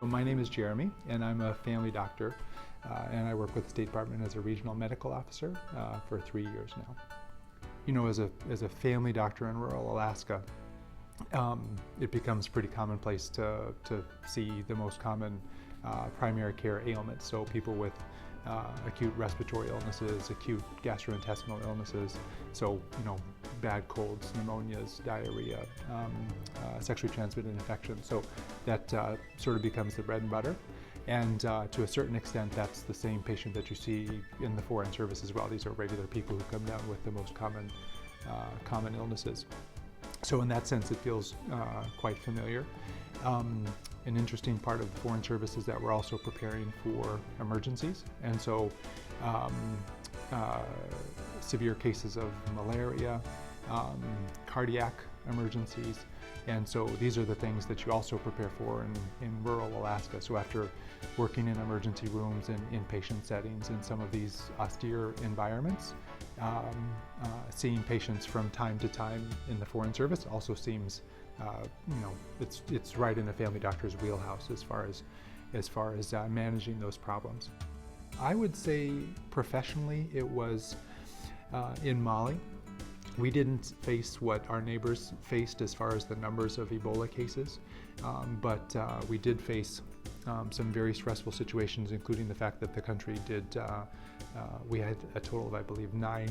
My name is Jeremy, and I'm a family doctor, and I work with the State Department as a regional medical officer for 3 years now. You know, as a family doctor in rural Alaska, it becomes pretty commonplace to see the most common primary care ailments. So people with acute respiratory illnesses, acute gastrointestinal illnesses, so bad colds, pneumonias, diarrhea, sexually transmitted infections. So that sort of becomes the bread and butter. And to a certain extent, that's the same patient that you see in the Foreign Service as well. These are regular people who come down with the most common illnesses. So in that sense, it feels quite familiar. An interesting part of the Foreign Service is that we're also preparing for emergencies. And so severe cases of malaria, cardiac emergencies. And so these are the things that you also prepare for in rural Alaska. So after working in emergency rooms and inpatient settings in some of these austere environments, seeing patients from time to time in the Foreign Service also seems, it's right in a family doctor's wheelhouse as far as managing those problems. I would say professionally it was in Mali. We didn't face what our neighbors faced as far as the numbers of Ebola cases, but we did face some very stressful situations, including the fact that the country did, we had a total of, I believe, 9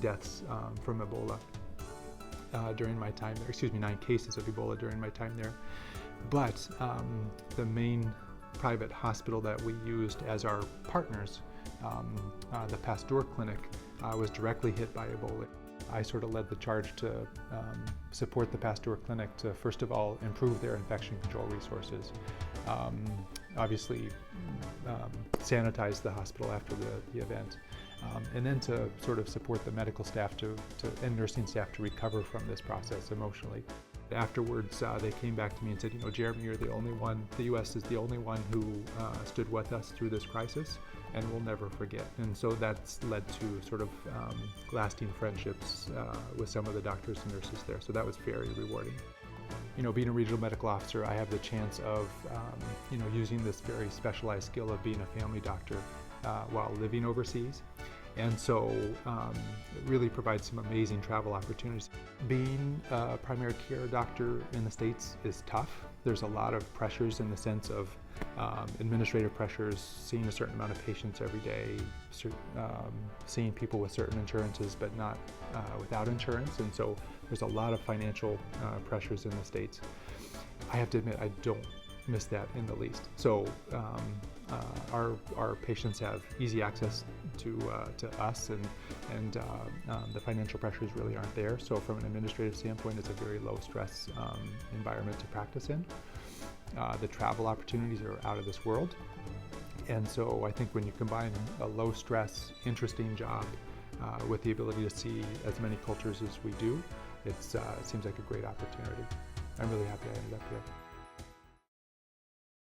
deaths from Ebola during my time there, 9 cases of Ebola during my time there. But the main private hospital that we used as our partners, the Pasteur Clinic, was directly hit by Ebola. I sort of led the charge to support the Pasteur Clinic to, first of all, improve their infection control resources. Obviously, sanitize the hospital after the event, and then to sort of support the medical staff and nursing staff to recover from this process emotionally. Afterwards, they came back to me and said, Jeremy, you're the only one, the U.S. is the only one who stood with us through this crisis, and we'll never forget. And so that's led to sort of lasting friendships with some of the doctors and nurses there. So that was very rewarding. Being a regional medical officer, I have the chance of, using this very specialized skill of being a family doctor while living overseas. And so it really provides some amazing travel opportunities. Being a primary care doctor in the States is tough. There's a lot of pressures in the sense of administrative pressures, seeing a certain amount of patients every day, seeing people with certain insurances but not without insurance. And so there's a lot of financial pressures in the States. I have to admit, I don't miss that in the least. So our patients have easy access to us, and the financial pressures really aren't there. So from an administrative standpoint, it's a very low stress environment to practice in. The travel opportunities are out of this world. And so I think when you combine a low stress, interesting job with the ability to see as many cultures as we do, it seems like a great opportunity. I'm really happy I ended up here.